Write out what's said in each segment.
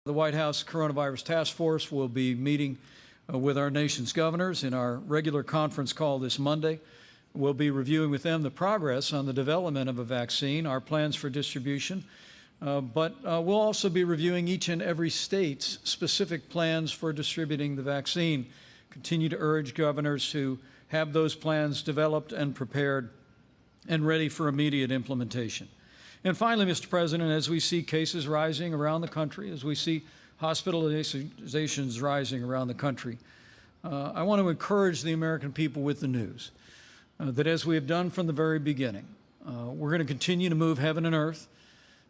The White House Coronavirus Task Force will be meeting with our nation's governors in our regular conference call this Monday. We'll be reviewing with them the progress on the development of a vaccine, our plans for distribution, but we'll also be reviewing each and every state's specific plans for distributing the vaccine. Continue to urge governors to have those plans developed and prepared and ready for immediate implementation. And finally, Mr. President, as we see cases rising around the country, as we see hospitalizations rising around the country, I want to encourage the American people with the news that as we have done from the very beginning, we're going to continue to move heaven and earth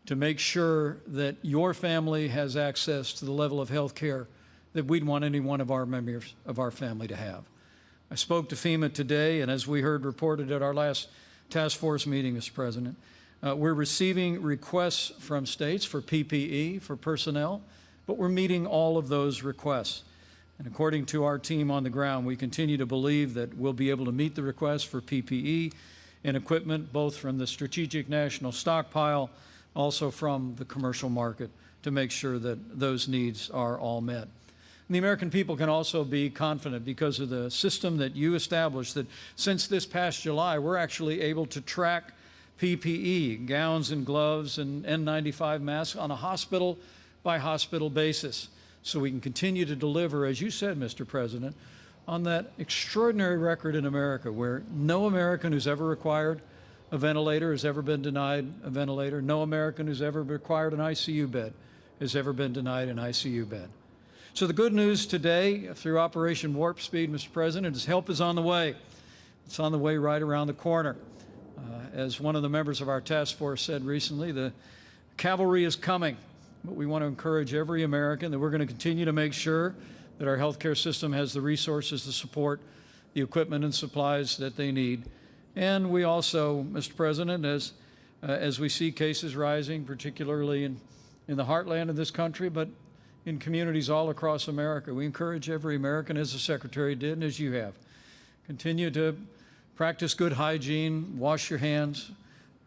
to make sure that your family has access to the level of health care that we'd want any one of our members of our family to have. I spoke to FEMA today, and as we heard reported at our last task force meeting, Mr. President, we're receiving requests from states for PPE, for personnel, but we're meeting all of those requests. And according to our team on the ground, we continue to believe that we'll be able to meet the requests for PPE and equipment, both from the Strategic National Stockpile, also from the commercial market, to make sure that those needs are all met. And the American people can also be confident because of the system that you established that since this past July, we're actually able to track PPE, gowns and gloves and N95 masks on a hospital-by-hospital basis. So we can continue to deliver, as you said, Mr. President, on that extraordinary record in America where no American who's ever required a ventilator has ever been denied a ventilator. No American who's ever required an ICU bed has ever been denied an ICU bed. So the good news today through Operation Warp Speed, Mr. President, is help is on the way. It's on the way right around the corner. As one of the members of our task force said recently, the cavalry is coming. But we want to encourage every American that we're going to continue to make sure that our healthcare system has the resources to support the equipment and supplies that they need. And we also, Mr. President, as we see cases rising, particularly in the heartland of this country, but in communities all across America, we encourage every American, as the Secretary did and as you have, continue to practice good hygiene, wash your hands,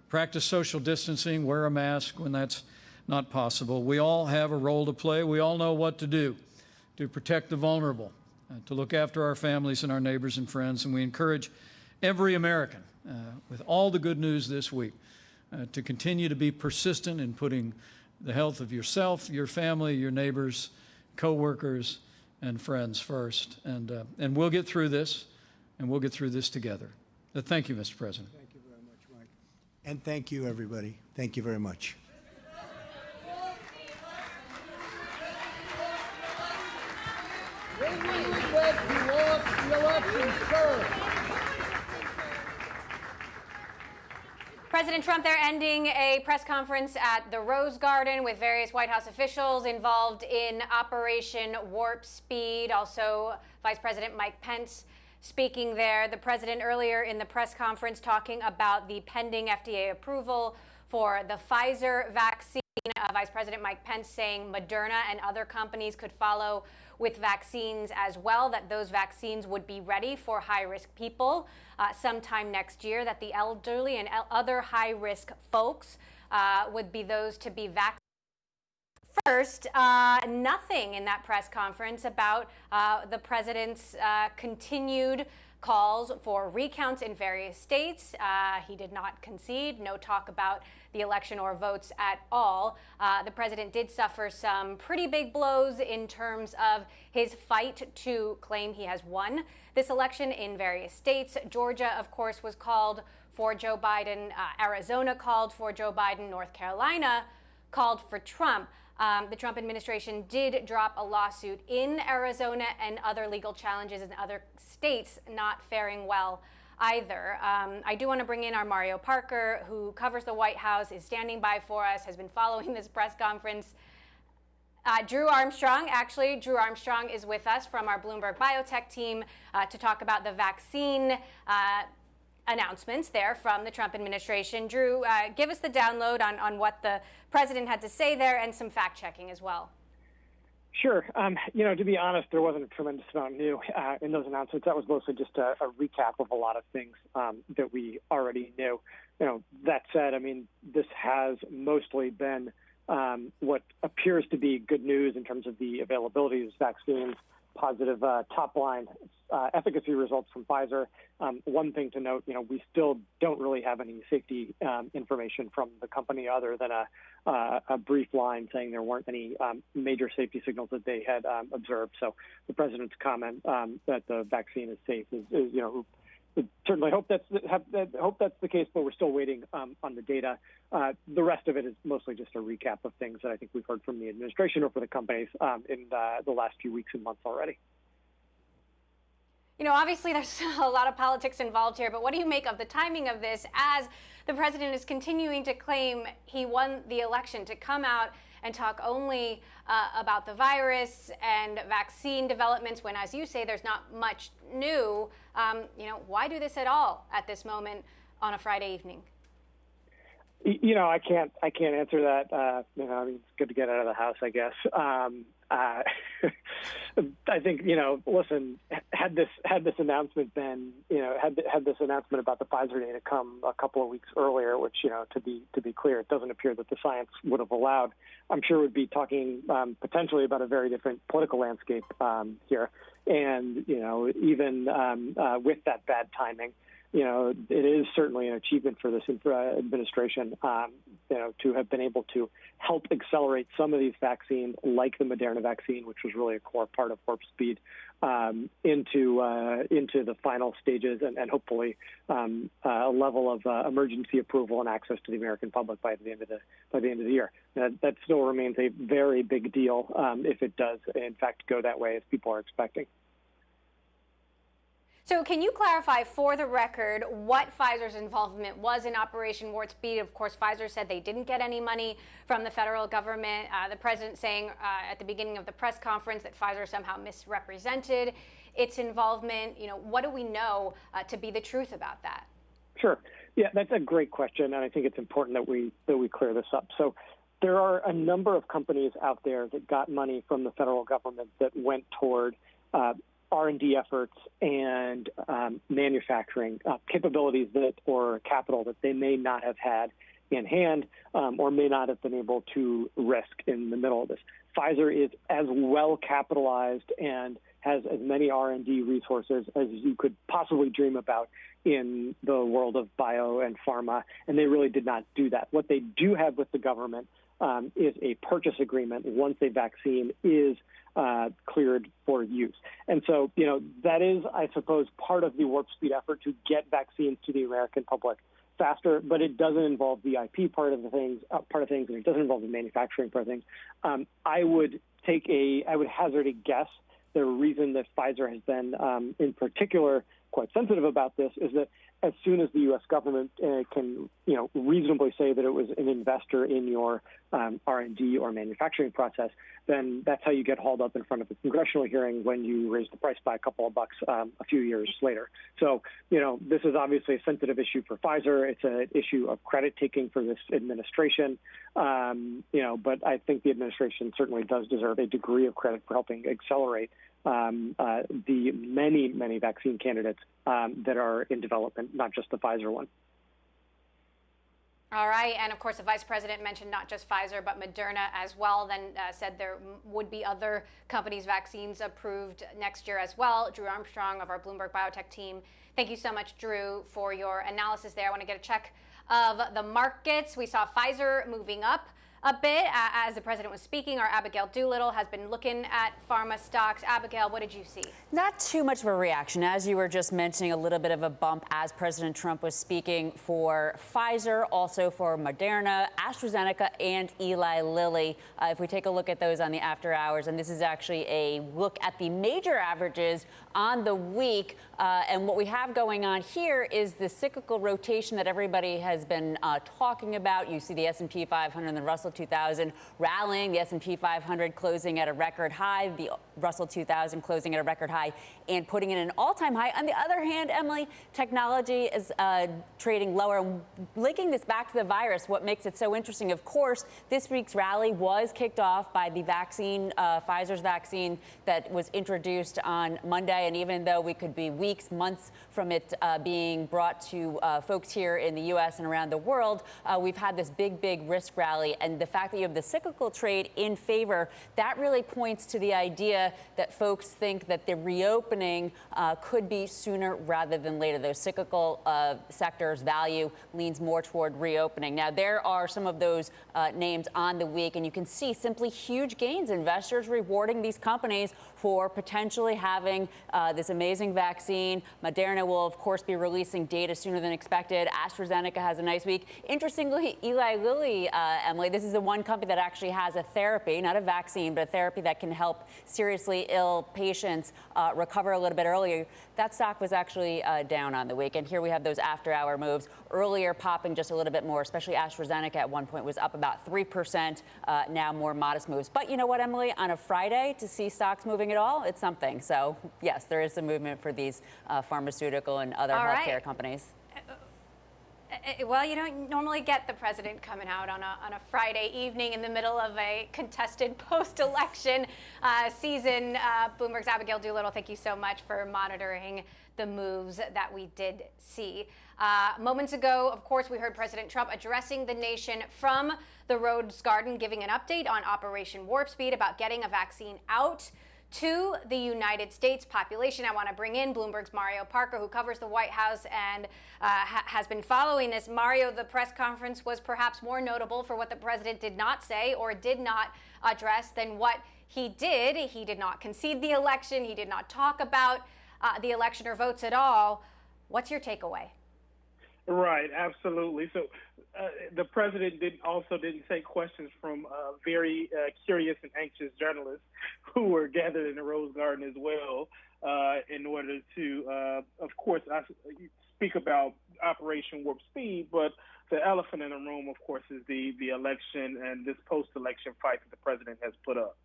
practice social distancing, wear a mask when that's not possible. We all have a role to play. We all know what to do to protect the vulnerable, to look after our families and our neighbors and friends. And we encourage every American, with all the good news this week, to continue to be persistent in putting the health of yourself, your family, your neighbors, coworkers, and friends first. And we'll get through this, and we'll get through this together. Thank you, Mr. President. Thank you very much, Mike. And thank you, everybody. Thank you very much. President Trump there ending a press conference at the Rose Garden with various White House officials involved in Operation Warp Speed. Also, Vice President Mike Pence speaking there. The president earlier in the press conference talking about the pending FDA approval for the Pfizer vaccine. Vice President Mike Pence saying Moderna and other companies could follow with vaccines as well, that those vaccines would be ready for high-risk people sometime next year, that the elderly and other high-risk folks would be those to be vaccinated. First, nothing in that press conference about the president's continued calls for recounts in various states. He did not concede, no talk about the election or votes at all. The president did suffer some pretty big blows in terms of his fight to claim he has won this election in various states. Georgia, of course, was called for Joe Biden. Arizona called for Joe Biden. North Carolina called for Trump. The Trump administration did drop a lawsuit in Arizona and other legal challenges in other states not faring well either. I do want to bring in our Mario Parker, who covers the White House, is standing by for us, has been following this press conference. Drew Armstrong is with us from our Bloomberg Biotech team to talk about the vaccine announcements there from the Trump administration. Drew, give us the download on what the president had to say there and some fact-checking as well. Sure. To be honest, there wasn't a tremendous amount new in those announcements. That was mostly just a recap of a lot of things that we already knew. That said, this has mostly been what appears to be good news in terms of the availability of these vaccines, positive top-line efficacy results from Pfizer. One thing to note, we still don't really have any safety information from the company other than a brief line saying there weren't any major safety signals that they had observed. So the president's comment that the vaccine is safe is we certainly hope that's the case, but we're still waiting on the data. The rest of it is mostly just a recap of things that I think we've heard from the administration or for the companies in the last few weeks and months already. Obviously there's a lot of politics involved here, but what do you make of the timing of this as the president is continuing to claim he won the election, to come out and talk only about the virus and vaccine developments when, as you say, there's not much new? Why do this at all at this moment on a Friday evening? I can't answer that. It's good to get out of the house, I guess. I think, listen, had this announcement been, had this announcement about the Pfizer data come a couple of weeks earlier, which, to be clear, it doesn't appear that the science would have allowed, I'm sure we'd be talking potentially about a very different political landscape here. And, even with that bad timing, it is certainly an achievement for this administration, to have been able to help accelerate some of these vaccines, like the Moderna vaccine, which was really a core part of Warp Speed, into the final stages, and hopefully a level of emergency approval and access to the American public by the end of the year. That still remains a very big deal if it does, in fact, go that way as people are expecting. So can you clarify for the record what Pfizer's involvement was in Operation Warp Speed? Of course, Pfizer said they didn't get any money from the federal government. The president saying at the beginning of the press conference that Pfizer somehow misrepresented its involvement. What do we know to be the truth about that? Sure. Yeah, that's a great question, and I think it's important that we clear this up. So there are a number of companies out there that got money from the federal government that went toward R&D efforts and manufacturing capabilities or capital that they may not have had in hand or may not have been able to risk in the middle of this. Pfizer is as well capitalized and has as many R&D resources as you could possibly dream about in the world of bio and pharma, and they really did not do that. What they do have with the government is a purchase agreement once a vaccine is cleared for use. And so, that is, I suppose, part of the Warp Speed effort to get vaccines to the American public faster, but it doesn't involve the IP part of things, and it doesn't involve the manufacturing part of things. I would hazard a guess. The reason that Pfizer has been, in particular, quite sensitive about this is that as soon as the U.S. government can, reasonably say that it was an investor in your R&D or manufacturing process, then that's how you get hauled up in front of a congressional hearing when you raise the price by a couple of bucks a few years later. So, this is obviously a sensitive issue for Pfizer. It's an issue of credit taking for this administration, but I think the administration certainly does deserve a degree of credit for helping accelerate the many, many vaccine candidates that are in development, not just the Pfizer one. All right. And of course, the vice president mentioned not just Pfizer, but Moderna as well, then said there would be other companies' vaccines approved next year as well. Drew Armstrong of our Bloomberg Biotech team. Thank you so much, Drew, for your analysis there. I want to get a check of the markets. We saw Pfizer moving up a bit as the president was speaking. Our Abigail Doolittle has been looking at pharma stocks. Abigail, what did you see? Not too much of a reaction. As you were just mentioning, a little bit of a bump as President Trump was speaking for Pfizer, also for Moderna, AstraZeneca, and Eli Lilly. If we take a look at those on the after hours, and this is actually a look at the major averages on the week. And what we have going on here is the cyclical rotation that everybody has been talking about. You see the S&P 500 and the Russell 2000 rallying, the S&P 500 closing at a record high, the Russell 2000 closing at a record high and putting in an all-time high. On the other hand, Emily, technology is trading lower. And linking this back to the virus, what makes it so interesting, of course, this week's rally was kicked off by the vaccine, Pfizer's vaccine that was introduced on Monday. And even though we could be weeks, months from it being brought to folks here in the U.S. and around the world, we've had this big risk rally. And the fact that you have the cyclical trade in favor, that really points to the idea that folks think that the reopening could be sooner rather than later. Those cyclical sectors value leans more toward reopening. Now, there are some of those names on the week, and you can see simply huge gains. Investors rewarding these companies for potentially having this amazing vaccine. Moderna will, of course, be releasing data sooner than expected. AstraZeneca has a nice week. Interestingly, Eli Lilly, Emily, this is the one company that actually has a therapy, not a vaccine, but a therapy that can help seriously ill patients recover a little bit earlier. That stock was actually down on the week. And here we have those after-hour moves. Earlier popping just a little bit more, especially AstraZeneca at one point was up about 3%. Now more modest moves. But you know what, Emily? On a Friday, to see stocks moving at all, it's something. So, yes, there is some movement for these pharmaceutical and other healthcare companies. Well, you don't normally get the president coming out on a Friday evening in the middle of a contested post-election season. Bloomberg's Abigail Doolittle, thank you so much for monitoring the moves that we did see. Moments ago, of course, we heard President Trump addressing the nation from the Rose Garden, giving an update on Operation Warp Speed about getting a vaccine out to the United States population. I want to bring in Bloomberg's Mario Parker, who covers the White House and has been following this. Mario, the press conference was perhaps more notable for what the president did not say or did not address than what he did. He did not concede the election. He did not talk about the election or votes at all. What's your takeaway? Right, absolutely. So the president didn't take questions from very curious and anxious journalists who were gathered in the Rose Garden as well in order to, of course, speak about Operation Warp Speed. But the elephant in the room, of course, is the election and this post-election fight that the president has put up.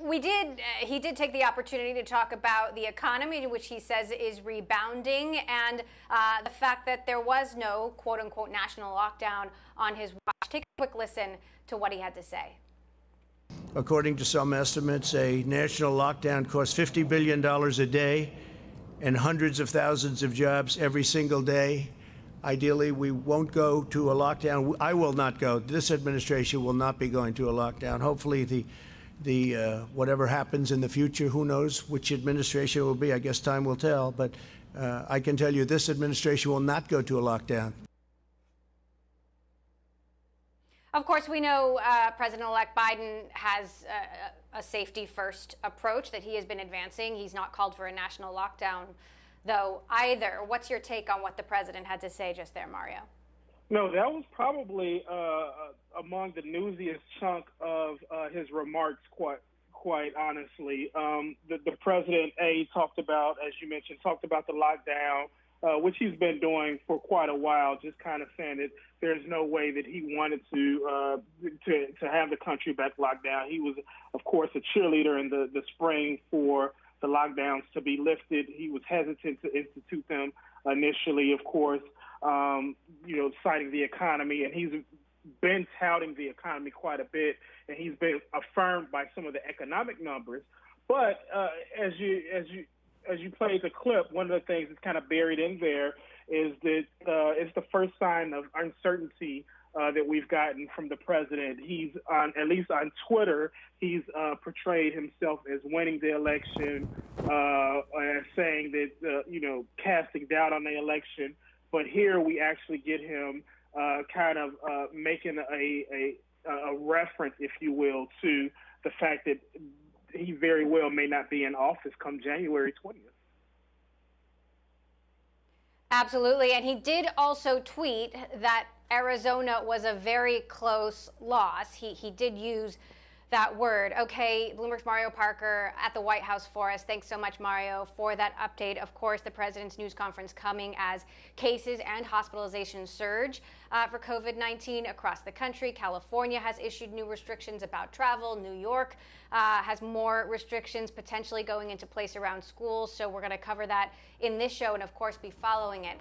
He did take the opportunity to talk about the economy, which he says is rebounding, and the fact that there was no quote unquote national lockdown on his watch. Take a quick listen to what he had to say. According to some estimates, a national lockdown costs $50 billion a day and hundreds of thousands of jobs every single day. Ideally, we won't go to a lockdown. I will not go. This administration will not be going to a lockdown. Hopefully, the whatever happens in the future, who knows which administration it will be. I guess time will tell. But I can tell you this administration will not go to a lockdown. Of course, we know President-elect Biden has a safety-first approach that he has been advancing. He's not called for a national lockdown, though, either. What's your take on what the president had to say just there, Mario? No, that was probably among the newsiest chunk of his remarks, quite honestly. The president, talked about, as you mentioned, the lockdown, which he's been doing for quite a while, just kind of saying that there's no way that he wanted to have the country back locked down. He was, of course, a cheerleader in the spring for the lockdowns to be lifted. He was hesitant to institute them initially, of course. Citing the economy, and he's been touting the economy quite a bit, and he's been affirmed by some of the economic numbers. But as you played the clip, one of the things that's kind of buried in there is that it's the first sign of uncertainty that we've gotten from the president. He's at least on Twitter, he's portrayed himself as winning the election, and saying that casting doubt on the election. But here we actually get him kind of making a reference, if you will, to the fact that he very well may not be in office come January 20th. Absolutely. And he did also tweet that Arizona was a very close loss. He did use that word. Okay, Bloomberg's Mario Parker at the White House for us. Thanks so much, Mario, for that update. Of course, the president's news conference coming as cases and hospitalizations surge for COVID-19 across the country. California has issued new restrictions about travel. New York has more restrictions potentially going into place around schools. So we're going to cover that in this show and, of course, be following it.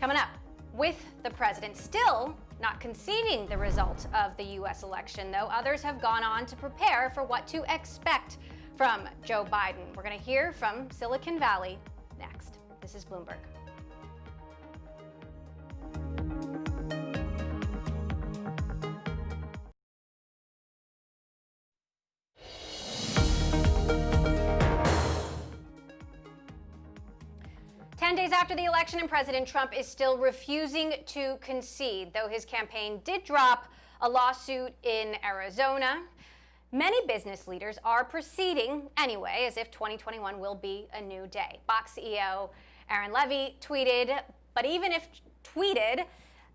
Coming up, with the president still not conceding the result of the U.S. election, though others have gone on to prepare for what to expect from Joe Biden. We're going to hear from Silicon Valley next. This is Bloomberg. 10 days after the election, and President Trump is still refusing to concede, though his campaign did drop a lawsuit in Arizona. Many business leaders are proceeding anyway, as if 2021 will be a new day. Box CEO Aaron Levy tweeted,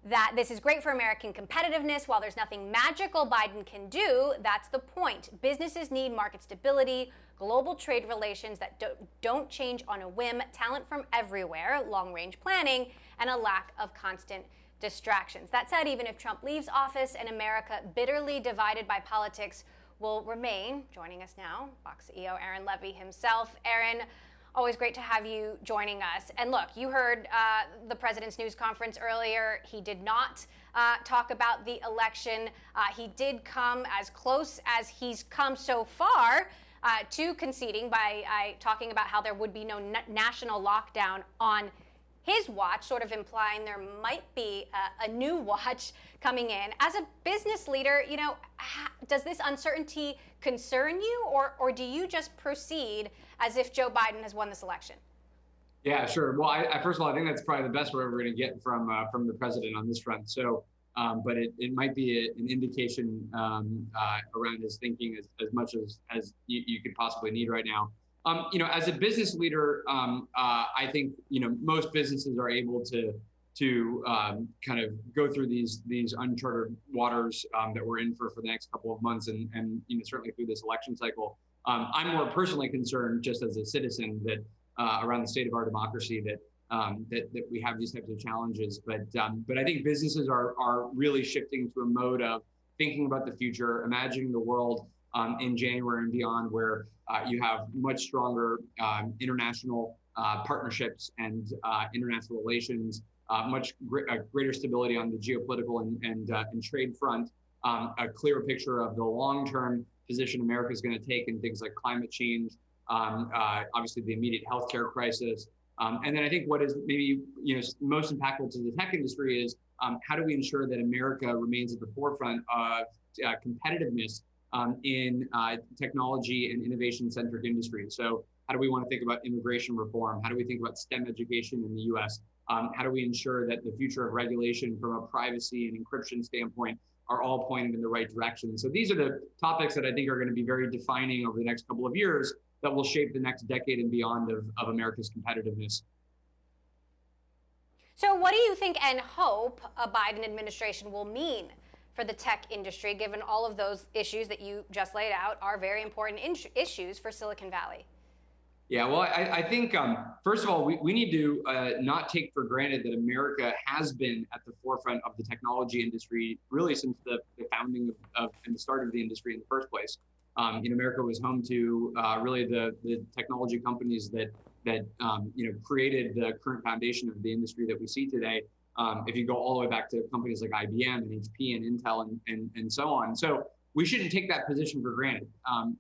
that this is great for American competitiveness. While there's nothing magical Biden can do, that's the point. Businesses need market stability, global trade relations that don't change on a whim, talent from everywhere, long-range planning, and a lack of constant distractions. That said, even if Trump leaves office and America bitterly divided by politics will remain, joining us now, Box CEO Aaron Levy himself. Aaron, always great to have you joining us. And look, you heard the president's news conference earlier. He did not talk about the election. He did come as close as he's come so far to conceding by talking about how there would be no national lockdown on his watch, sort of implying there might be a new watch coming in. As a business leader, does this uncertainty concern you, or do you just proceed as if Joe Biden has won this election? Yeah, sure. Well, I first of all, I think that's probably the best we're ever going to get from the president on this front. So, but it might be an indication around his thinking as much as you could possibly need right now. As a business leader, I think most businesses are able to kind of go through these uncharted waters that we're in for the next couple of months, and certainly through this election cycle. I'm more personally concerned, just as a citizen, that around the state of our democracy, that we have these types of challenges. But I think businesses are really shifting to a mode of thinking about the future, imagining the world in January and beyond, where you have much stronger international partnerships and international relations, much greater stability on the geopolitical and trade front, a clearer picture of the long-term position America is going to take in things like climate change, obviously the immediate healthcare crisis. And then I think what is maybe most impactful to the tech industry is how do we ensure that America remains at the forefront of competitiveness in technology and innovation-centric industries. So how do we want to think about immigration reform? How do we think about STEM education in the U.S.? How do we ensure that the future of regulation from a privacy and encryption standpoint are all pointed in the right direction? So these are the topics that I think are going to be very defining over the next couple of years that will shape the next decade and beyond of America's competitiveness. So what do you think and hope a Biden administration will mean for the tech industry, given all of those issues that you just laid out are very important issues for Silicon Valley? Yeah, well, I think, first of all, we need to not take for granted that America has been at the forefront of the technology industry really since the founding of and the start of the industry in the first place. America was home to really the technology companies that created the current foundation of the industry that we see today. If you go all the way back to companies like IBM and HP and Intel and so on. So we shouldn't take that position for granted.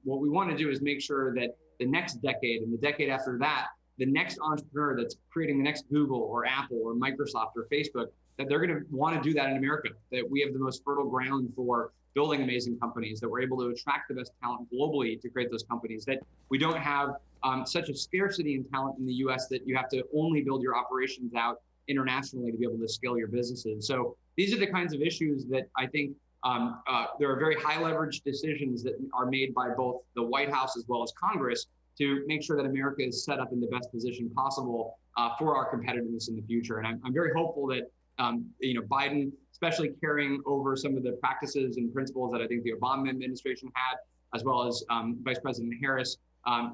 What we want to do is make sure that the next decade and the decade after that, the next entrepreneur that's creating the next Google or Apple or Microsoft or Facebook, that they're going to want to do that in America, that we have the most fertile ground for building amazing companies, that we're able to attract the best talent globally to create those companies, that we don't have such a scarcity in talent in the US that you have to only build your operations out internationally to be able to scale your businesses. So these are the kinds of issues that I think there are very high leverage decisions that are made by both the White House as well as Congress to make sure that America is set up in the best position possible for our competitiveness in the future. And I'm very hopeful that Biden, especially carrying over some of the practices and principles that I think the Obama administration had, as well as Vice President Harris,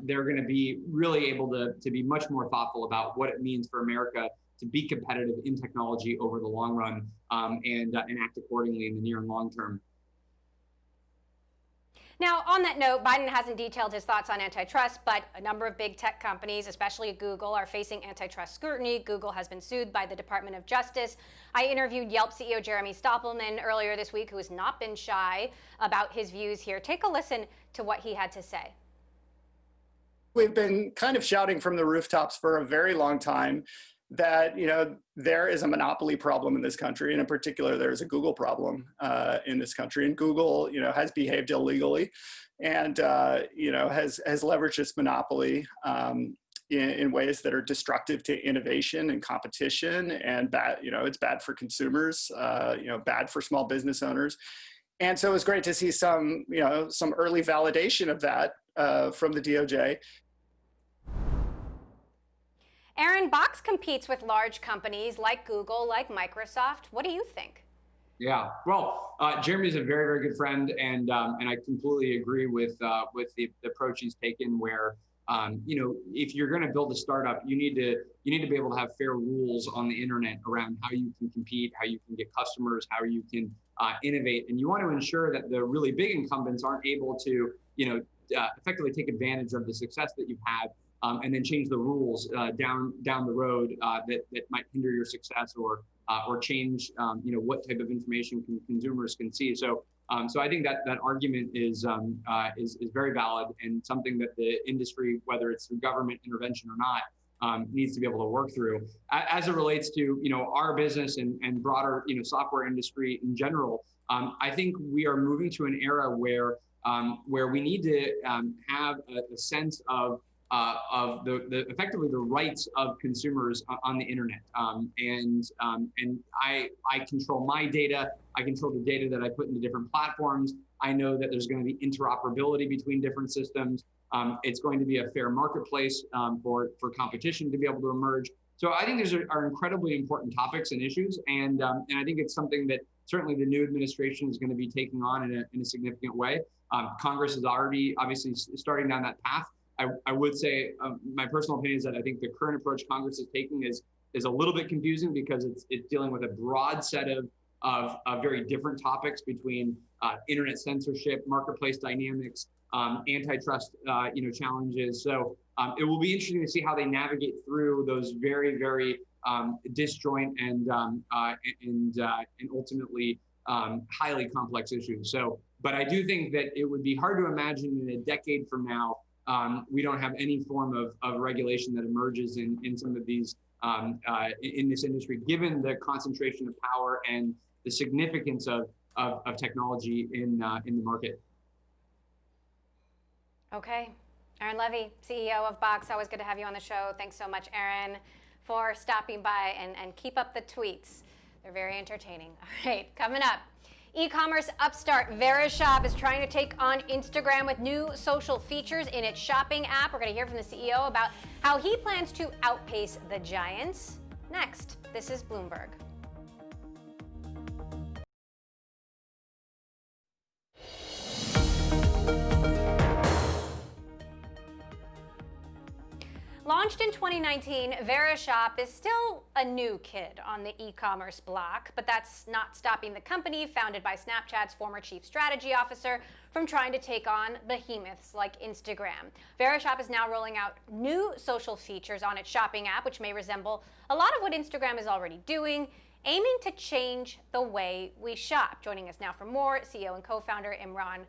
they're going to be really able to be much more thoughtful about what it means for America to be competitive in technology over the long run and act accordingly in the near and long term. Now, on that note, Biden hasn't detailed his thoughts on antitrust, but a number of big tech companies, especially Google, are facing antitrust scrutiny. Google has been sued by the Department of Justice. I interviewed Yelp CEO Jeremy Stoppelman earlier this week, who has not been shy about his views here. Take a listen to what he had to say. We've been kind of shouting from the rooftops for a very long time that there is a monopoly problem in this country, and in particular there is a Google problem in this country, and Google has behaved illegally and has leveraged its monopoly in ways that are destructive to innovation and competition, and bad, it's bad for consumers, bad for small business owners. And so it was great to see some early validation of that from the DOJ. Aaron, Box competes with large companies like Google, like Microsoft. What do you think? Yeah, well, Jeremy's a very, very good friend, and I completely agree with the approach he's taken. Where if you're going to build a startup, you need to be able to have fair rules on the internet around how you can compete, how you can get customers, how you can innovate, and you want to ensure that the really big incumbents aren't able to effectively take advantage of the success that you've had. And then change the rules down the road that might hinder your success or change what type of information consumers can see. So I think that argument is very valid, and something that the industry, whether it's through government intervention or not, needs to be able to work through. As it relates to our business and broader software industry in general, I think we are moving to an era where we need to have a sense of effectively the rights of consumers on the internet, and I control my data. I control the data that I put into different platforms. I know that there's going to be interoperability between different systems. It's going to be a fair marketplace for competition to be able to emerge. So I think these are incredibly important topics and issues, and I think it's something that certainly the new administration is going to be taking on in a significant way. Congress is already obviously starting down that path. I would say my personal opinion is that I think the current approach Congress is taking is a little bit confusing, because it's dealing with a broad set of very different topics between internet censorship, marketplace dynamics, antitrust challenges. So it will be interesting to see how they navigate through those very, very disjoint and ultimately highly complex issues. So, but I do think that it would be hard to imagine in a decade from now we don't have any form of regulation that emerges in some of these in this industry, given the concentration of power and the significance of technology in the market. Okay. Aaron Levy, CEO of Box. Always good to have you on the show. Thanks so much, Aaron, for stopping by, and keep up the tweets. They're very entertaining. All right, coming up. E-commerce upstart Verishop is trying to take on Instagram with new social features in its shopping app. We're going to hear from the CEO about how he plans to outpace the giants. Next, this is Bloomberg. Launched in 2019, Verishop is still a new kid on the e-commerce block, but that's not stopping the company, founded by Snapchat's former chief strategy officer, from trying to take on behemoths like Instagram. Verishop is now rolling out new social features on its shopping app, which may resemble a lot of what Instagram is already doing, aiming to change the way we shop. Joining us now for more, CEO and co-founder Imran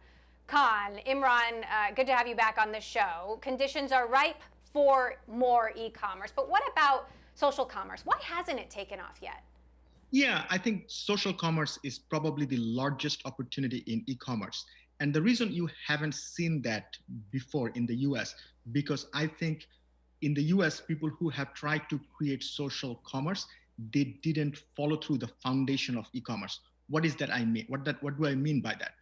Khan. Imran, good to have you back on the show. Conditions are ripe for more e-commerce, but what about social commerce? Why hasn't it taken off yet? Yeah, I think social commerce is probably the largest opportunity in e-commerce. And the reason you haven't seen that before in the US, because I think in the US, people who have tried to create social commerce, they didn't follow through the foundation of e-commerce. What is that I mean? What do I mean by that?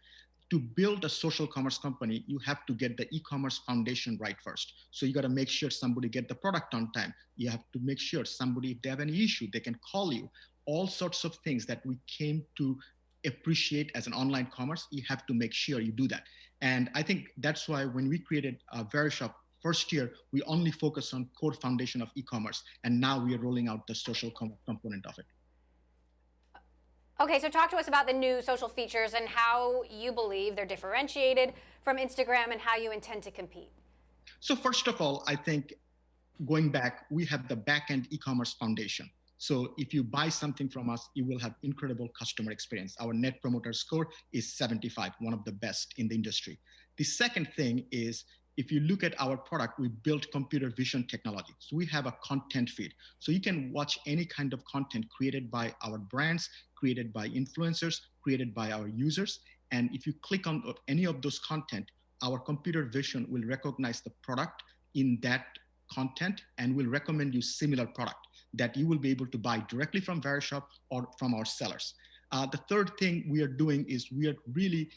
To build a social commerce company, you have to get the e-commerce foundation right first. So you got to make sure somebody get the product on time. You have to make sure somebody, if they have any issue, they can call you. All sorts of things that we came to appreciate as an online commerce, you have to make sure you do that. And I think that's why when we created Verishop first year, we only focused on core foundation of e-commerce. And now we are rolling out the social commerce component of it. Okay, so talk to us about the new social features and how you believe they're differentiated from Instagram and how you intend to compete. So first of all, I think going back, we have the back-end e-commerce foundation. So if you buy something from us, you will have incredible customer experience. Our net promoter score is 75, one of the best in the industry. The second thing is, if you look at our product, we built computer vision technology. So we have a content feed. So you can watch any kind of content created by our brands, created by influencers, created by our users. And if you click on any of those content, our computer vision will recognize the product in that content and will recommend you similar product that you will be able to buy directly from Verishop or from our sellers. The third thing we are doing is we are really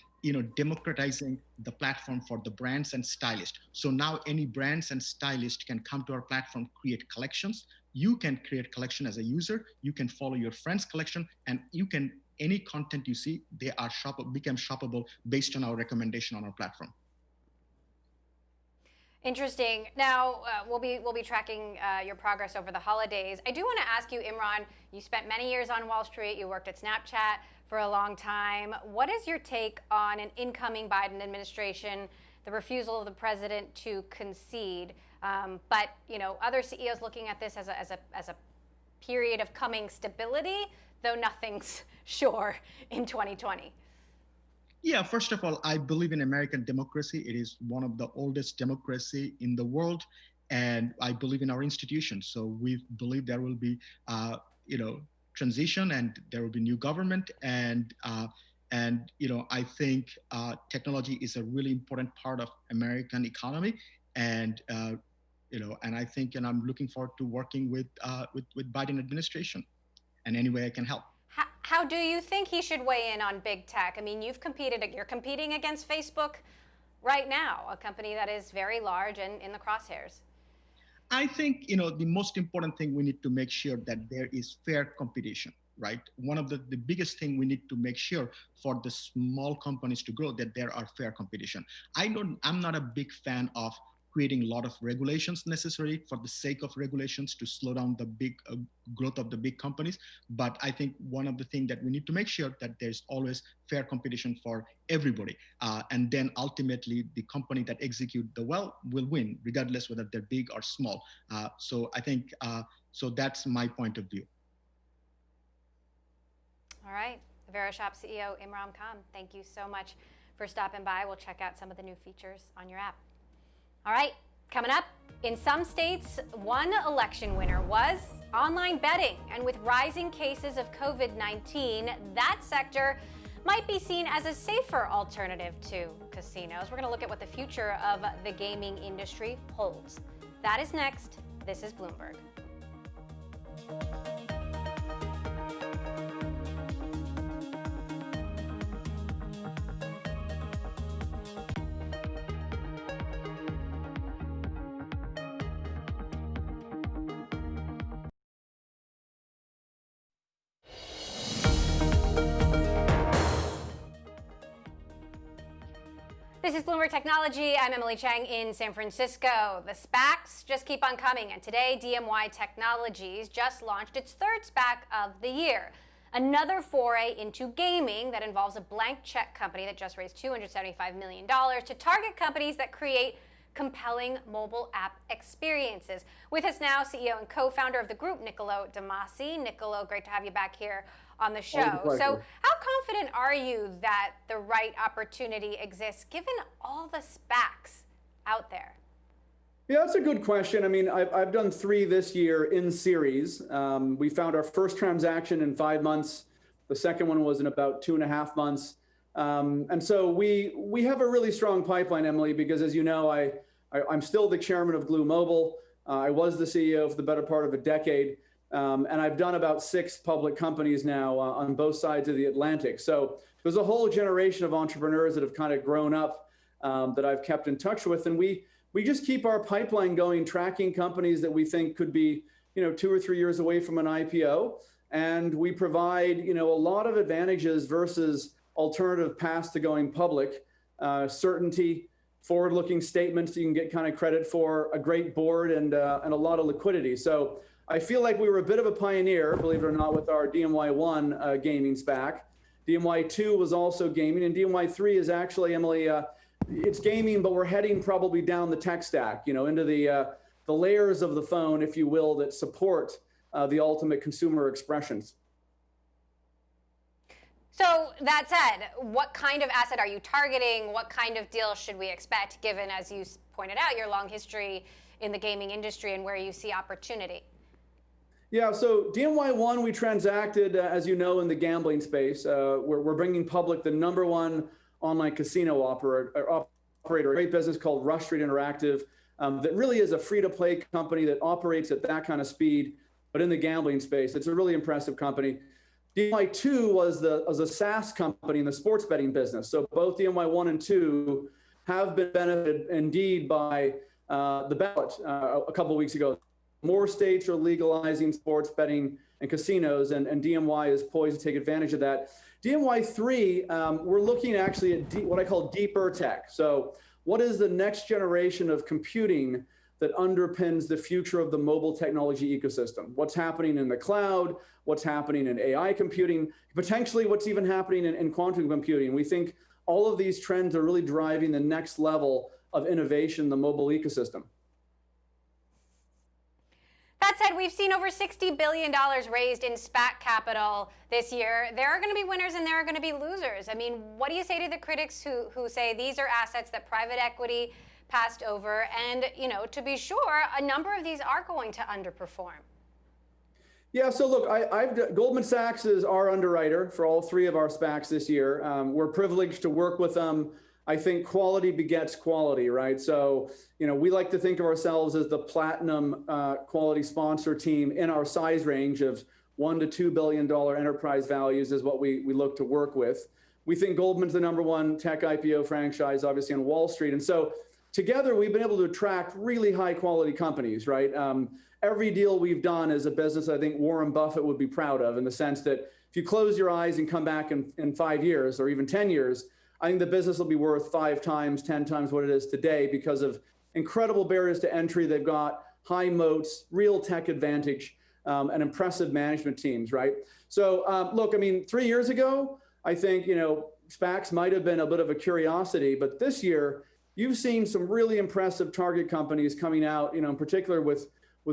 democratizing the platform for the brands and stylists. So now any brands and stylists can come to our platform, create collections. You can create collection as a user. You can follow your friend's collection, and you can, any content you see, they are become shoppable based on our recommendation on our platform. Interesting. Now, we'll be tracking your progress over the holidays. I do want to ask you, Imran, you spent many years on Wall Street. You worked at Snapchat for a long time. What is your take on an incoming Biden administration, the refusal of the president to concede? But other CEOs looking at this as a period of coming stability, though nothing's sure in 2020. Yeah, first of all, I believe in American democracy. It is one of the oldest democracy in the world, and I believe in our institutions. So we believe there will be, transition, and there will be new government, and I think technology is a really important part of American economy, and I think, and I'm looking forward to working with Biden administration, and any way I can help. How do you think he should weigh in on big tech? I mean, you're competing against Facebook right now, a company that is very large and in the crosshairs. I think, the most important thing we need to make sure that there is fair competition, right? One of the biggest thing we need to make sure for the small companies to grow, that there are fair competition. I'm not a big fan of creating a lot of regulations necessary for the sake of regulations to slow down the big growth of the big companies. But I think one of the things that we need to make sure that there's always fair competition for everybody. And then ultimately the company that execute the well will win, regardless whether they're big or small. So I think, so that's my point of view. All right. Verishop CEO Imran Khan, thank you so much for stopping by. We'll check out some of the new features on your app. All right, coming up, in some states, one election winner was online betting. And with rising cases of COVID-19, that sector might be seen as a safer alternative to casinos. We're going to look at what the future of the gaming industry holds. That is next. This is Bloomberg. This is Bloomberg Technology. I'm Emily Chang in San Francisco. The SPACs just keep on coming, and today DMY Technologies just launched its third SPAC of the year. Another foray into gaming that involves a blank check company that just raised $275 million to target companies that create compelling mobile app experiences. With us now, CEO and co-founder of the group, Niccolo de Masi. Niccolo, great to have you back here on the show. So how confident are you that the right opportunity exists given all the SPACs out there? Yeah, that's a good question. I mean, I've done 3 this year in series. We found our first transaction in 5 months. The second one was in about 2.5 months. And so we have a really strong pipeline, Emily, because as you know, I'm still the chairman of Glue Mobile. I was the CEO for the better part of a decade. And I've done about 6 public companies now on both sides of the Atlantic. So there's a whole generation of entrepreneurs that have kind of grown up that I've kept in touch with. And we just keep our pipeline going, tracking companies that we think could be, 2 or 3 years away from an IPO. And we provide, a lot of advantages versus alternative paths to going public, certainty, forward-looking statements you can get kind of credit for, a great board, and a lot of liquidity. So I feel like we were a bit of a pioneer, believe it or not, with our DMY1 gaming SPAC. DMY2 was also gaming, and DMY3 is actually, Emily, it's gaming, but we're heading probably down the tech stack, into the layers of the phone, if you will, that support the ultimate consumer expressions. So that said, what kind of asset are you targeting? What kind of deal should we expect, given, as you pointed out, your long history in the gaming industry and where you see opportunity? Yeah, so DMY1, we transacted, as you know, in the gambling space. We're bringing public the #1 online casino operator, a great business called Rush Street Interactive. that really is a free-to-play company that operates at that kind of speed, but in the gambling space. It's a really impressive company. DMY2 was a SaaS company in the sports betting business. So both DMY1 and 2 have been benefited indeed by the ballot a couple of weeks ago. More states are legalizing sports betting and casinos, and DMY is poised to take advantage of that. DMY3, we're looking actually at what I call deeper tech. So what is the next generation of computing that underpins the future of the mobile technology ecosystem? What's happening in the cloud? What's happening in AI computing? Potentially what's even happening in quantum computing? We think all of these trends are really driving the next level of innovation in the mobile ecosystem. That said, we've seen over $60 billion raised in SPAC capital this year. There are going to be winners and there are going to be losers. I mean, what do you say to the critics who say these are assets that private equity passed over? And, you know, to be sure, a number of these are going to underperform. Yeah, so look, Goldman Sachs is our underwriter for all three of our SPACs this year. We're privileged to work with them. I think quality begets quality, right? So, you know, we like to think of ourselves as the platinum quality sponsor team in our size range of $1 to $2 billion enterprise values is what we look to work with. We think Goldman's the #1 tech IPO franchise, obviously on Wall Street. And so together we've been able to attract really high quality companies, right? Every deal we've done is a business I think Warren Buffett would be proud of, in the sense that if you close your eyes and come back in 5 years or even 10 years, I think the business will be worth 5 times, 10 times what it is today because of incredible barriers to entry. They've got high moats, real tech advantage, and impressive management teams, right? So look, I mean, 3 years ago, I think, you know, SPACs might have been a bit of a curiosity, but this year you've seen some really impressive target companies coming out, you know, in particular with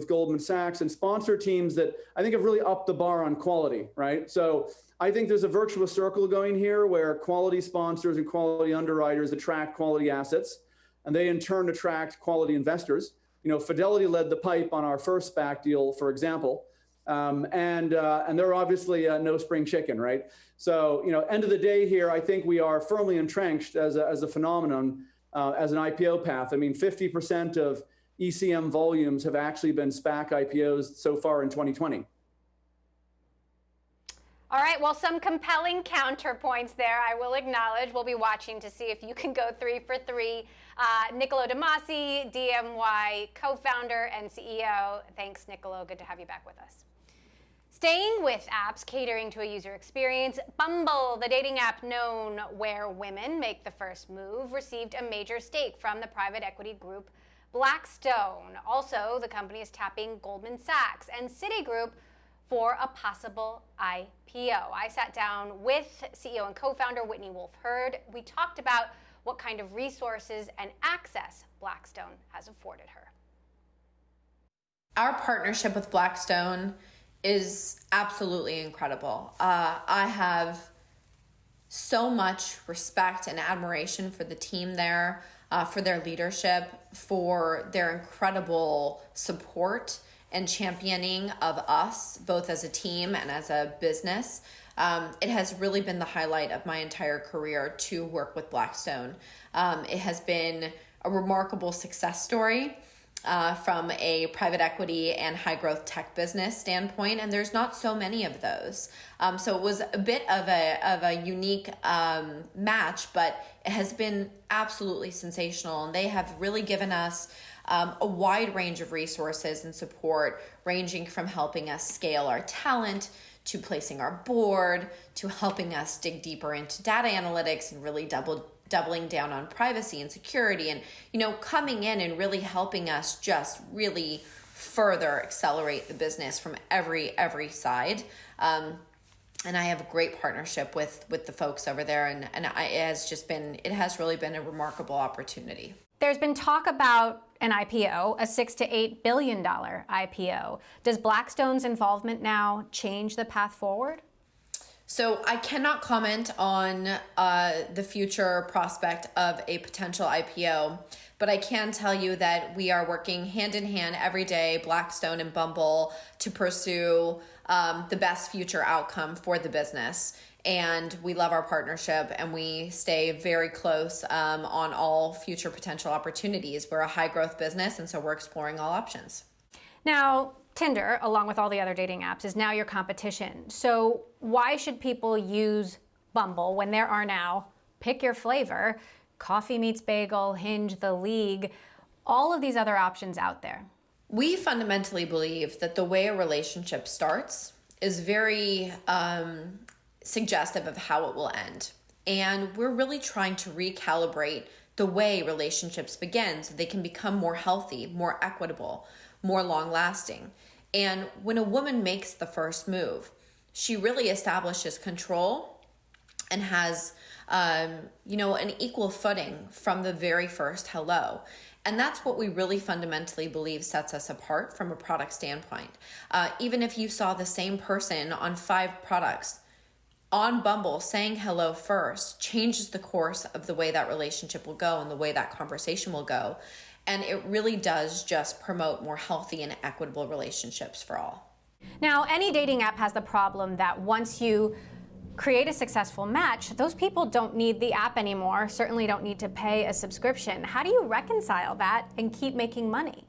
Goldman Sachs and sponsor teams that I think have really upped the bar on quality, right? So I think there's a virtuous circle going here where quality sponsors and quality underwriters attract quality assets, and they in turn attract quality investors. You know, Fidelity led the pipe on our first SPAC deal, for example, and they're obviously no spring chicken, right? So, you know, end of the day here, I think we are firmly entrenched as a phenomenon, as an IPO path. I mean, 50% of ECM volumes have actually been SPAC IPOs so far in 2020. All right, well, some compelling counterpoints there, I will acknowledge. We'll be watching to see if you can go 3 for 3. Niccolo De Masi, DMY co-founder and CEO. Thanks, Niccolo. Good to have you back with us. Staying with apps catering to a user experience, Bumble, the dating app known where women make the first move, received a major stake from the private equity group Blackstone. Also, the company is tapping Goldman Sachs and Citigroup for a possible IPO. I sat down with CEO and co-founder Whitney Wolfe Herd. We talked about what kind of resources and access Blackstone has afforded her. Our partnership with Blackstone is absolutely incredible. I have so much respect and admiration for the team there, for their leadership, for their incredible support and championing of us, both as a team and as a business. It has really been the highlight of my entire career to work with Blackstone. It has been a remarkable success story from a private equity and high growth tech business standpoint, and there's not so many of those. So it was a bit of a unique match, but it has been absolutely sensational, and they have really given us a wide range of resources and support, ranging from helping us scale our talent to placing our board, to helping us dig deeper into data analytics and really doubling down on privacy and security, and, you know, coming in and really helping us just really further accelerate the business from every side. And I have a great partnership with the folks over there, and it has really been a remarkable opportunity. There's been talk about an IPO, a $6 to $8 billion IPO. Does Blackstone's involvement now change the path forward? So I cannot comment on the future prospect of a potential IPO, but I can tell you that we are working hand in hand every day, Blackstone and Bumble, to pursue the best future outcome for the business. And we love our partnership, and we stay very close on all future potential opportunities. We're a high growth business, and so we're exploring all options. Now, Tinder, along with all the other dating apps, is now your competition. So why should people use Bumble when there are now, pick your flavor, Coffee Meets Bagel, Hinge, The League, all of these other options out there? We fundamentally believe that the way a relationship starts is very suggestive of how it will end. And we're really trying to recalibrate the way relationships begin so they can become more healthy, more equitable, more long-lasting. And when a woman makes the first move, she really establishes control and has an equal footing from the very first hello. And that's what we really fundamentally believe sets us apart from a product standpoint. Even if you saw the same person on 5 products, on Bumble, saying hello first changes the course of the way that relationship will go and the way that conversation will go. And it really does just promote more healthy and equitable relationships for all. Now, any dating app has the problem that once you create a successful match, those people don't need the app anymore, certainly don't need to pay a subscription. How do you reconcile that and keep making money?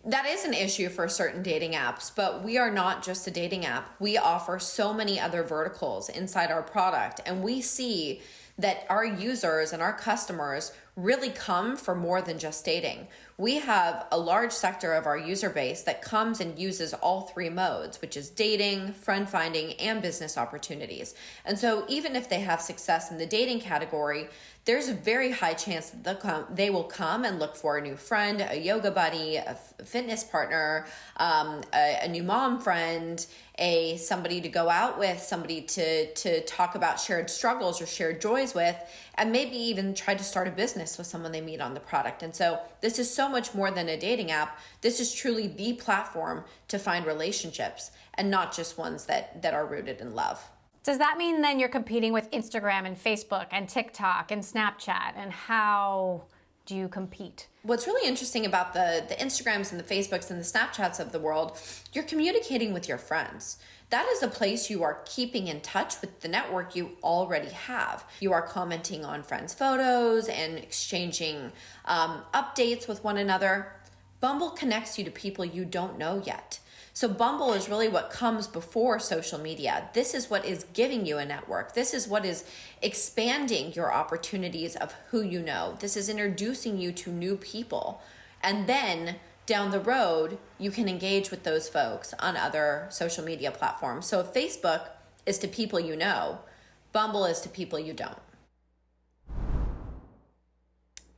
That is an issue for certain dating apps, but we are not just a dating app. We offer so many other verticals inside our product, and we see that our users and our customers really come for more than just dating. We have a large sector of our user base that comes and uses all 3 modes, which is dating, friend finding, and business opportunities. And so even if they have success in the dating category, there's a very high chance that they will come and look for a new friend, a yoga buddy, a fitness partner, a new mom friend, somebody to go out with, somebody to talk about shared struggles or shared joys with, and maybe even try to start a business with someone they meet on the product. And so this is so much more than a dating app. This is truly the platform to find relationships, and not just ones that are rooted in love. Does that mean then you're competing with Instagram and Facebook and TikTok and Snapchat? And how do you compete? What's really interesting about the Instagrams and the Facebooks and the Snapchats of the world, you're communicating with your friends. That is a place you are keeping in touch with the network you already have. You are commenting on friends' photos and exchanging updates with one another. Bumble connects you to people you don't know yet. So Bumble is really what comes before social media. This is what is giving you a network. This is what is expanding your opportunities of who you know. This is introducing you to new people. And then down the road, you can engage with those folks on other social media platforms. So if Facebook is to people you know, Bumble is to people you don't.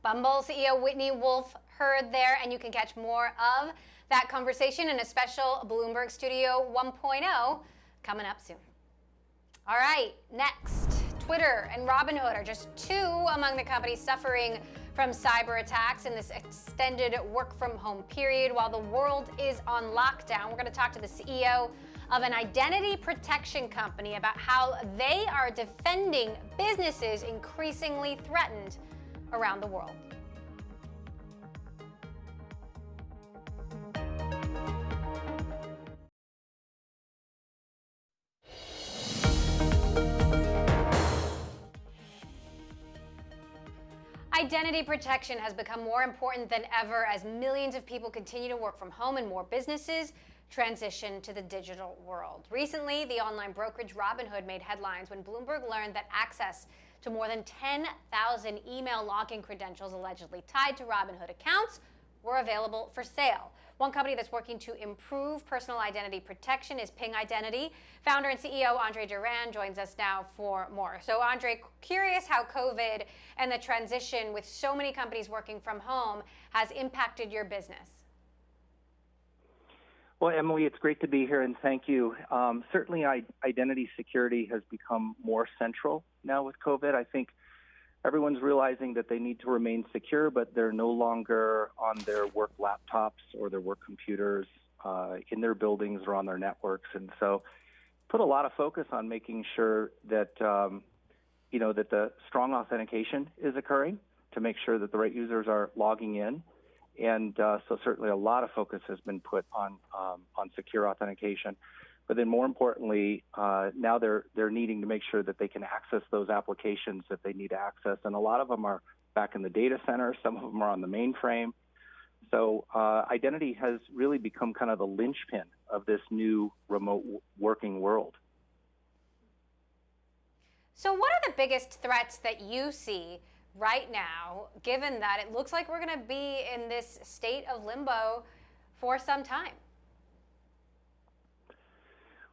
Bumble CEO Whitney Wolfe heard there, and you can catch more of that conversation in a special Bloomberg Studio 1.0 coming up soon. All right, next, Twitter and Robinhood are just 2 among the companies suffering from cyber attacks in this extended work from home period while the world is on lockdown. We're going to talk to the CEO of an identity protection company about how they are defending businesses increasingly threatened around the world. Identity protection has become more important than ever as millions of people continue to work from home and more businesses transition to the digital world. Recently, the online brokerage Robinhood made headlines when Bloomberg learned that access to more than 10,000 email login credentials allegedly tied to Robinhood accounts were available for sale. One company that's working to improve personal identity protection is Ping Identity. Founder and CEO Andre Duran joins us now for more. So Andre, curious how COVID and the transition with so many companies working from home has impacted your business. Well, Emily, it's great to be here, and thank you. Certainly, identity security has become more central now with COVID. I think everyone's realizing that they need to remain secure, but they're no longer on their work laptops or their work computers in their buildings or on their networks. And so put a lot of focus on making sure that, that the strong authentication is occurring to make sure that the right users are logging in. And so certainly a lot of focus has been put on secure authentication. But then more importantly, now they're needing to make sure that they can access those applications that they need to access. And a lot of them are back in the data center. Some of them are on the mainframe. So identity has really become kind of the linchpin of this new remote working world. So what are the biggest threats that you see right now, given that it looks like we're going to be in this state of limbo for some time?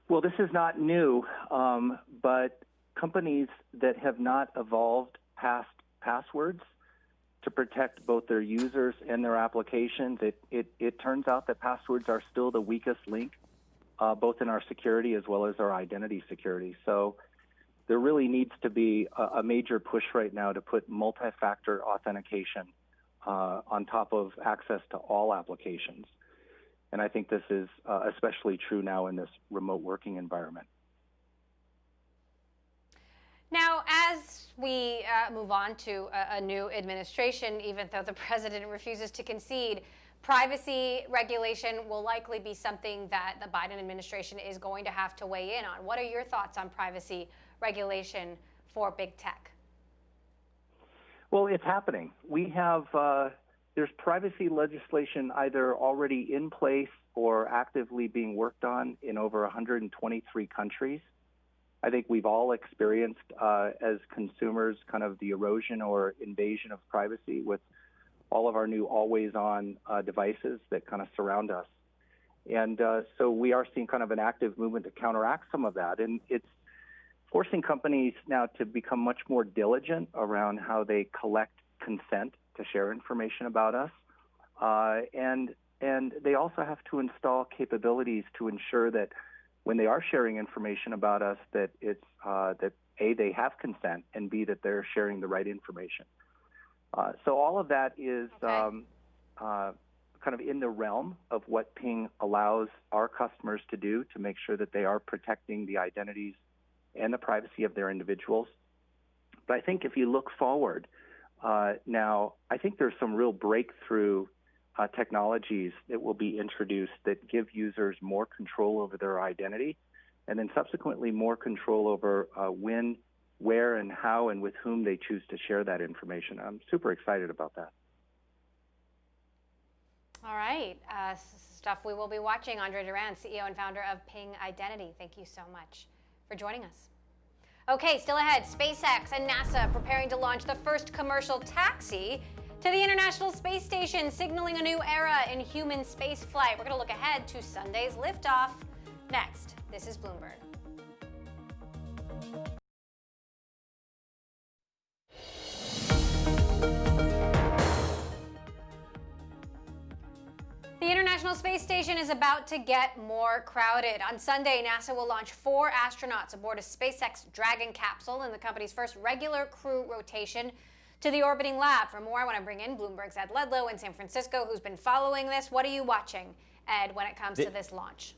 Well, this is not new, but companies that have not evolved past passwords to protect both their users and their applications, it turns out that passwords are still the weakest link, both in our security as well as our identity security. So there really needs to be a major push right now to put multi-factor authentication on top of access to all applications. And I think this is especially true now in this remote working environment. Now, as we move on to a new administration, even though the president refuses to concede, privacy regulation will likely be something that the Biden administration is going to have to weigh in on. What are your thoughts on privacy regulation for big tech? Well, it's happening. We have there's privacy legislation either already in place or actively being worked on in over 123 countries. I think we've all experienced as consumers kind of the erosion or invasion of privacy with all of our new always-on devices that kind of surround us. And so we are seeing kind of an active movement to counteract some of that. And it's forcing companies now to become much more diligent around how they collect consent to share information about us. And they also have to install capabilities to ensure that when they are sharing information about us, that it's that A, they have consent, and B, that they're sharing the right information. So all of that is kind of in the realm of what Ping allows our customers to do to make sure that they are protecting the identities and the privacy of their individuals. But I think if you look forward now, I think there's some real breakthrough technologies that will be introduced that give users more control over their identity, and then subsequently more control over when, where, and how, and with whom they choose to share that information. I'm super excited about that. All right. Stuff we will be watching. Andre Durand, CEO and founder of Ping Identity. Thank you so much for joining us. Okay, still ahead, SpaceX and NASA preparing to launch the first commercial taxi to the International Space Station, signaling a new era in human space flight. We're going to look ahead to Sunday's liftoff next. This is Bloomberg. The International Space Station is about to get more crowded. On Sunday, NASA will launch 4 astronauts aboard a SpaceX Dragon capsule in the company's first regular crew rotation to the orbiting lab. For more, I want to bring in Bloomberg's Ed Ledlow in San Francisco, who's been following this. What are you watching, Ed, when it comes to this launch?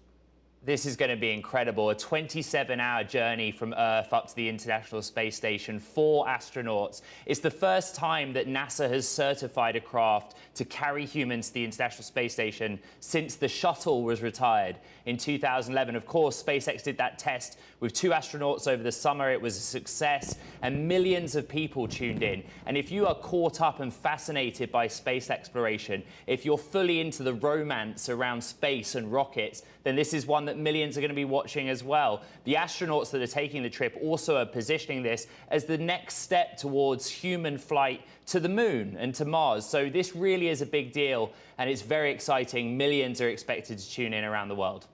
This is going to be incredible. A 27-hour journey from Earth up to the International Space Station, 4 astronauts. It's the first time that NASA has certified a craft to carry humans to the International Space Station since the shuttle was retired in 2011. Of course, SpaceX did that test with 2 astronauts over the summer. It was a success, and millions of people tuned in. And if you are caught up and fascinated by space exploration, if you're fully into the romance around space and rockets, then this is one that millions are going to be watching as well. The astronauts that are taking the trip also are positioning this as the next step towards human flight to the moon and to Mars. So this really is a big deal, and it's very exciting. Millions are expected to tune in around the world.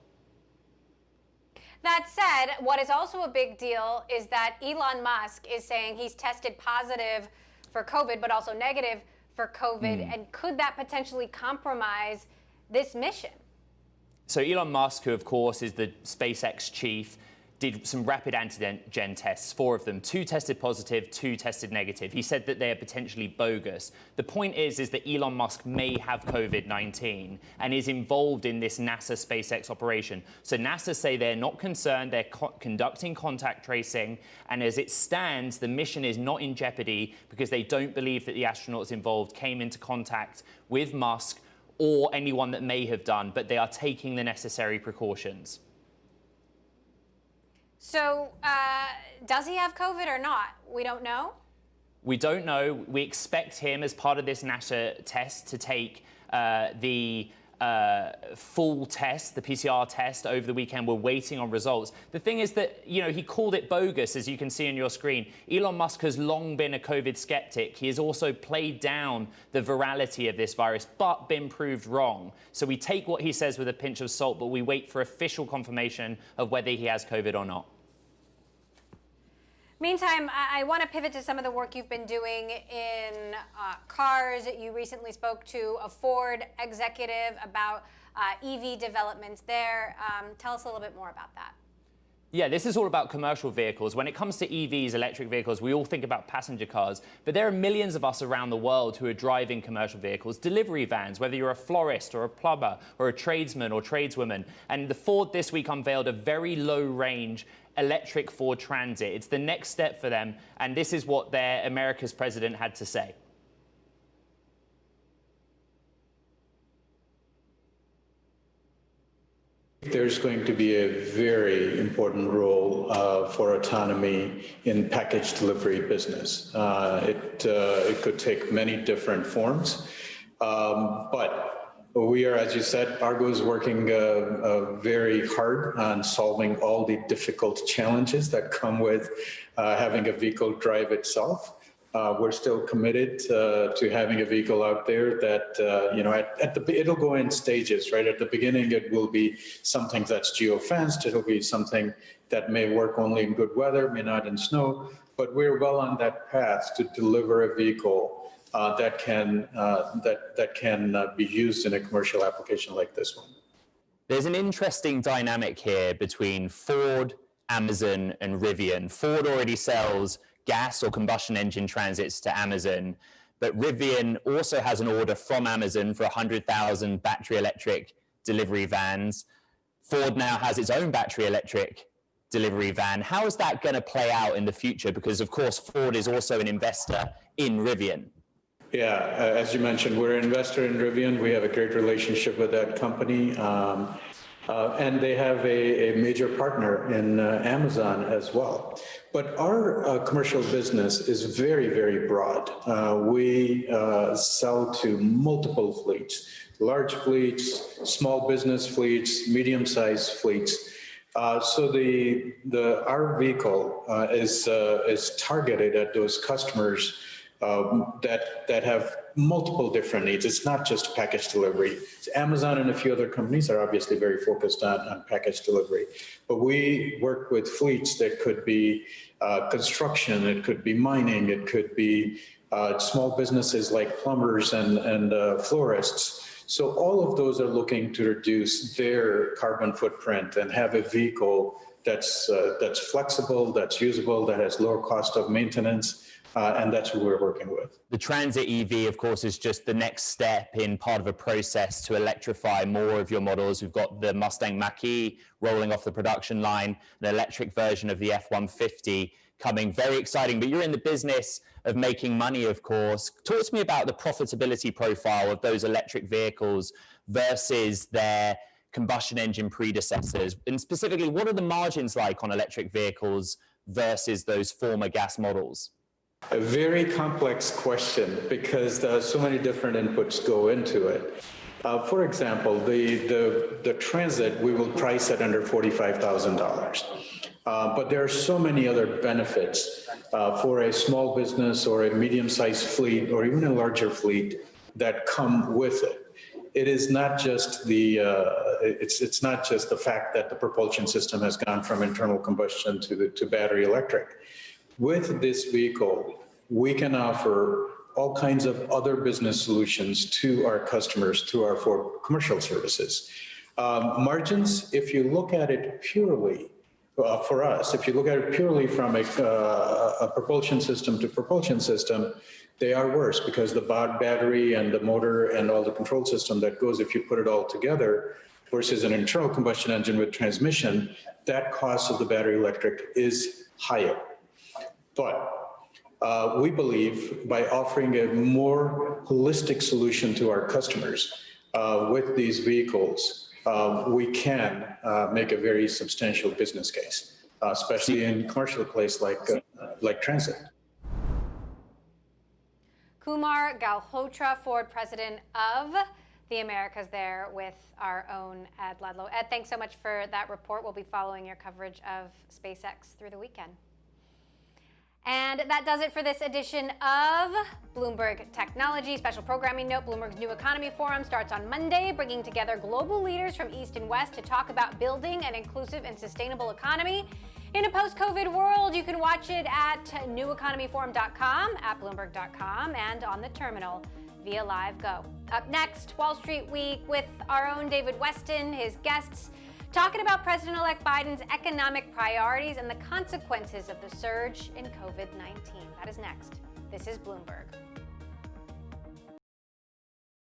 That said, what is also a big deal is that Elon Musk is saying he's tested positive for COVID, but also negative for COVID. And could that potentially compromise this mission? So Elon Musk, who of course is the SpaceX chief, did some rapid antigen tests, 4 of them. 2 tested positive, 2 tested negative. He said that they are potentially bogus. The point is that Elon Musk may have COVID-19 and is involved in this NASA SpaceX operation. So NASA say they're not concerned, they're conducting contact tracing, and as it stands, the mission is not in jeopardy because they don't believe that the astronauts involved came into contact with Musk or anyone that may have done, but they are taking the necessary precautions. So does he have COVID or not? We don't know. We don't know. We expect him, as part of this NASA test, to take the full test, the PCR test, over the weekend. We're waiting on results. The thing is that, you know, he called it bogus, as you can see on your screen. Elon Musk has long been a COVID skeptic. He has also played down the virality of this virus, but been proved wrong. So we take what he says with a pinch of salt, but we wait for official confirmation of whether he has COVID or not. Meantime, I want to pivot to some of the work you've been doing in cars. You recently spoke to a Ford executive about EV developments there. Tell us a little bit more about that. Yeah, this is all about commercial vehicles. When it comes to EVs, electric vehicles, we all think about passenger cars, but there are millions of us around the world who are driving commercial vehicles, delivery vans, whether you're a florist or a plumber or a tradesman or tradeswoman. And the Ford this week unveiled a very low-range electric Ford Transit. It's the next step for them, and this is what their America's president had to say. There's going to be a very important role for autonomy in package delivery business. It could take many different forms, but we are, as you said, Argo is working very hard on solving all the difficult challenges that come with having a vehicle drive itself. We're still committed to having a vehicle out there that, you know, it'll go in stages, right? At the beginning, it will be something that's geo-fenced. It'll be something that may work only in good weather, may not in snow, but we're well on that path to deliver a vehicle that can be used in a commercial application like this one. There's an interesting dynamic here between Ford, Amazon, and Rivian. Ford already sells gas or combustion engine transits to Amazon, but Rivian also has an order from Amazon for 100,000 battery electric delivery vans. Ford now has its own battery electric delivery van. How is that going to play out in the future? Because, of course, Ford is also an investor in Rivian. Yeah, as you mentioned, we're an investor in Rivian. We have a great relationship with that company. And they have a major partner in Amazon as well. But our commercial business is very, very broad. We sell to multiple fleets, large fleets, small business fleets, medium-sized fleets. So our vehicle is targeted at those customers that have multiple different needs. It's not just package delivery. Amazon and a few other companies are obviously very focused on package delivery. But we work with fleets that could be construction, it could be mining, it could be small businesses like plumbers and florists. So all of those are looking to reduce their carbon footprint and have a vehicle that's flexible, that's usable, that has lower cost of maintenance. And that's who we're working with. The Transit EV, of course, is just the next step in part of a process to electrify more of your models. We've got the Mustang Mach-E rolling off the production line, an electric version of the F-150 coming. Very exciting, but you're in the business of making money, of course. Talk to me about the profitability profile of those electric vehicles versus their combustion engine predecessors. And specifically, what are the margins like on electric vehicles versus those former gas models? A very complex question because so many different inputs go into it. For example, the Transit, we will price at under $45,000. But there are so many other benefits for a small business or a medium-sized fleet or even a larger fleet that come with it. It is not just it's not just the fact that the propulsion system has gone from internal combustion to battery electric. With this vehicle, we can offer all kinds of other business solutions to our customers through our Ford commercial services. Margins, if you look at it purely, for us, if you look at it purely from a propulsion system to propulsion system, they are worse because the battery and the motor and all the control system that goes, if you put it all together, versus an internal combustion engine with transmission, that cost of the battery electric is higher. But we believe by offering a more holistic solution to our customers with these vehicles, we can make a very substantial business case. especially in commercial place like transit. Kumar Galhotra, Ford president of the Americas, there with our own Ed Ludlow. Ed, thanks so much for that report. We'll be following your coverage of SpaceX through the weekend. And that does it for this edition of Bloomberg Technology. Special programming note, Bloomberg's New Economy Forum starts on Monday, bringing together global leaders from East and West to talk about building an inclusive and sustainable economy. In a post-COVID world, you can watch it at neweconomyforum.com, at bloomberg.com, and on the terminal via Live Go. Up next, Wall Street Week with our own David Weston, his guests, talking about President-elect Biden's economic priorities and the consequences of the surge in COVID-19. That is next. This is Bloomberg.